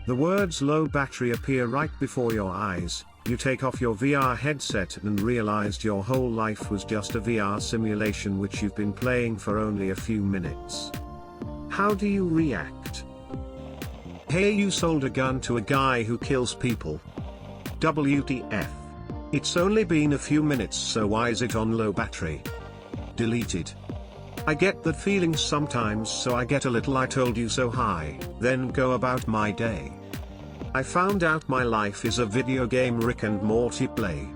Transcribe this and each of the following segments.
The words low battery appear right before your eyes. You take off your VR headset and realized your whole life was just a VR simulation which you've been playing for only a few minutes. How do you react? Hey, you sold a gun to a guy who kills people. WTF. It's only been a few minutes, so why is it on low battery? Deleted. I get that feeling sometimes, so I get a little I told you so high, then go about my day. I found out my life is a video game Rick and Morty play.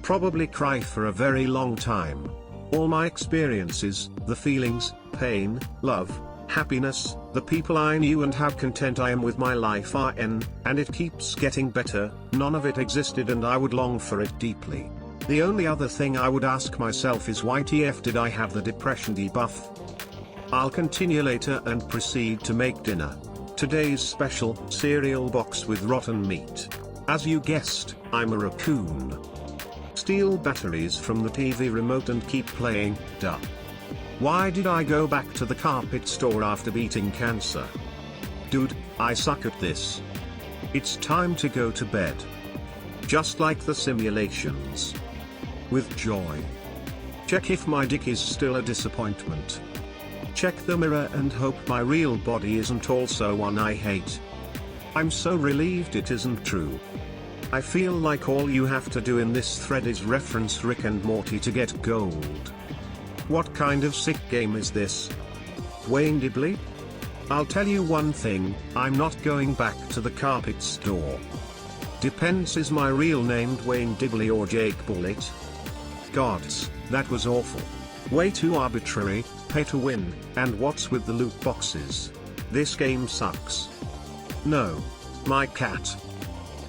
Probably cry for a very long time. All my experiences, the feelings, pain, love, happiness, the people I knew and how content I am with my life and it keeps getting better. None of it existed and I would long for it deeply. The only other thing I would ask myself is why TF did I have the depression debuff? I'll continue later and proceed to make dinner. Today's special, cereal box with rotten meat. As you guessed, I'm a raccoon. Steal batteries from the TV remote and keep playing, duh. Why did I go back to the carpet store after beating cancer? Dude, I suck at this. It's time to go to bed. Just like the simulations. With joy. Check if my dick is still a disappointment. Check the mirror and hope my real body isn't also one I hate. I'm so relieved it isn't true. I feel like all you have to do in this thread is reference Rick and Morty to get gold. What kind of sick game is this? Wayne Dibley? I'll tell you one thing, I'm not going back to the carpet store. Depends, is my real name Wayne Dibley or Jake Bullet? Gods, that was awful. Way too arbitrary, pay to win, and what's with the loot boxes? This game sucks. No. My cat.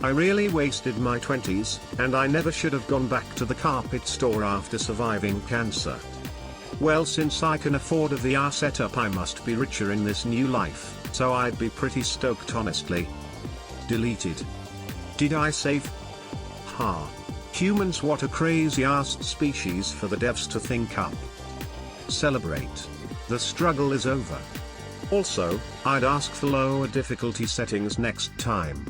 I really wasted my 20s, and I never should have gone back to the carpet store after surviving cancer. Well, since I can afford a VR setup I must be richer in this new life, so I'd be pretty stoked honestly. Deleted. Did I save? Ha. Humans, what a crazy ass species for the devs to think up. Celebrate. The struggle is over. Also, I'd ask for lower difficulty settings next time.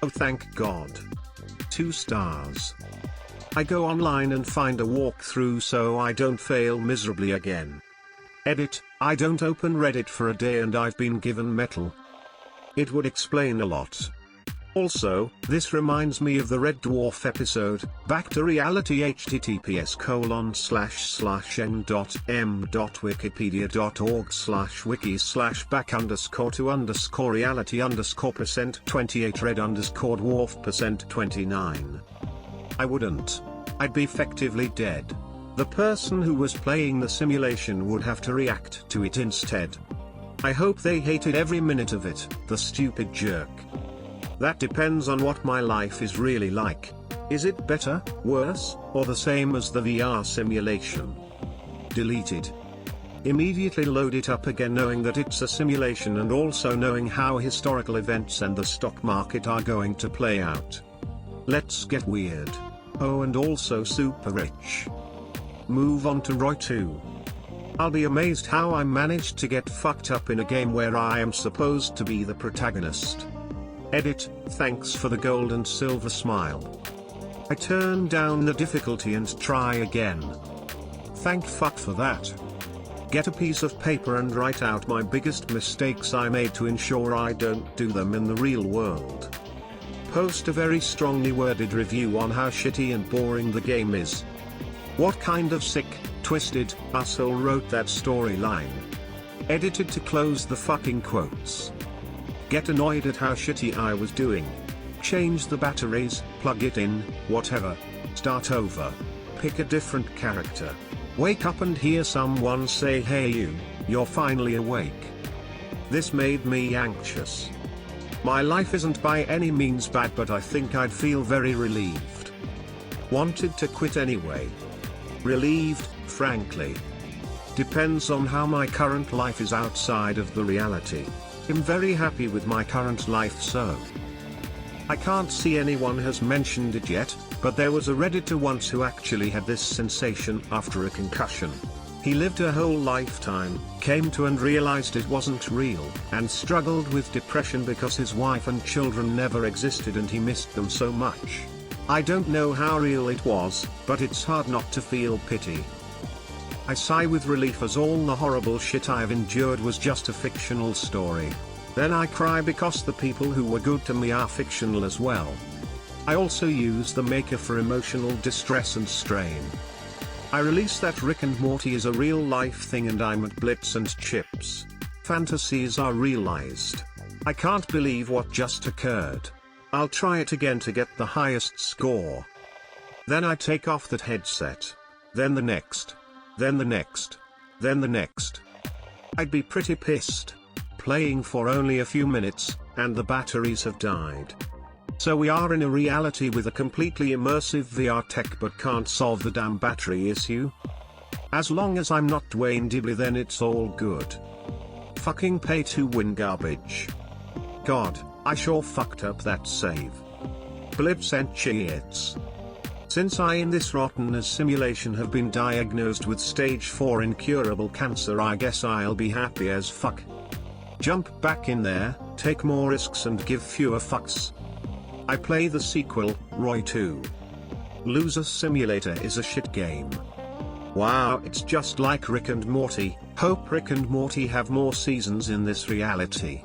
Oh, thank God. 2 stars. I go online and find a walkthrough so I don't fail miserably again. Edit, I don't open Reddit for a day and I've been given metal. It would explain a lot. Also, this reminds me of the Red Dwarf episode, Back to Reality https://m.wikipediaorg/wiki/back_to_reality_red_dwarf%29. I wouldn't. I'd be effectively dead. The person who was playing the simulation would have to react to it instead. I hope they hated every minute of it, the stupid jerk. That depends on what my life is really like. Is it better, worse, or the same as the VR simulation? Deleted. Immediately load it up again knowing that it's a simulation and also knowing how historical events and the stock market are going to play out. Let's get weird. Oh, and also super rich. Move on to Roy 2. I'll be amazed how I managed to get fucked up in a game where I am supposed to be the protagonist. Edit, thanks for the gold and silver smile. I turn down the difficulty and try again. Thank fuck for that. Get a piece of paper and write out my biggest mistakes I made to ensure I don't do them in the real world. Post a very strongly worded review on how shitty and boring the game is. What kind of sick, twisted asshole wrote that storyline? Edited to close the fucking quotes. Get annoyed at how shitty I was doing. Change the batteries, plug it in, whatever. Start over. Pick a different character. Wake up and hear someone say, "Hey you, you're finally awake." This made me anxious. My life isn't by any means bad, but I think I'd feel very relieved. Wanted to quit anyway. Relieved, frankly. Depends on how my current life is outside of the reality. I'm very happy with my current life, so I can't see anyone has mentioned it yet, but there was a Redditor once who actually had this sensation after a concussion. He lived a whole lifetime, came to and realized it wasn't real, and struggled with depression because his wife and children never existed and he missed them so much. I don't know how real it was, but it's hard not to feel pity. I sigh with relief as all the horrible shit I've endured was just a fictional story. Then I cry because the people who were good to me are fictional as well. I also use the maker for emotional distress and strain. I release that Rick and Morty is a real life thing and I'm at Blips and Chips. Fantasies are realized. I can't believe what just occurred. I'll try it again to get the highest score. Then I take off that headset. Then the next. Then the next. Then the next. I'd be pretty pissed. Playing for only a few minutes, and the batteries have died. So we are in a reality with a completely immersive VR tech but can't solve the damn battery issue? As long as I'm not Dwayne Dibley then it's all good. Fucking pay to win garbage. God, I sure fucked up that save. Blips and Chits. Since I in this rotten as simulation have been diagnosed with stage 4 incurable cancer, I guess I'll be happy as fuck. Jump back in there, take more risks and give fewer fucks. I play the sequel, Roy 2. Loser Simulator is a shit game. Wow, it's just like Rick and Morty. Hope Rick and Morty have more seasons in this reality.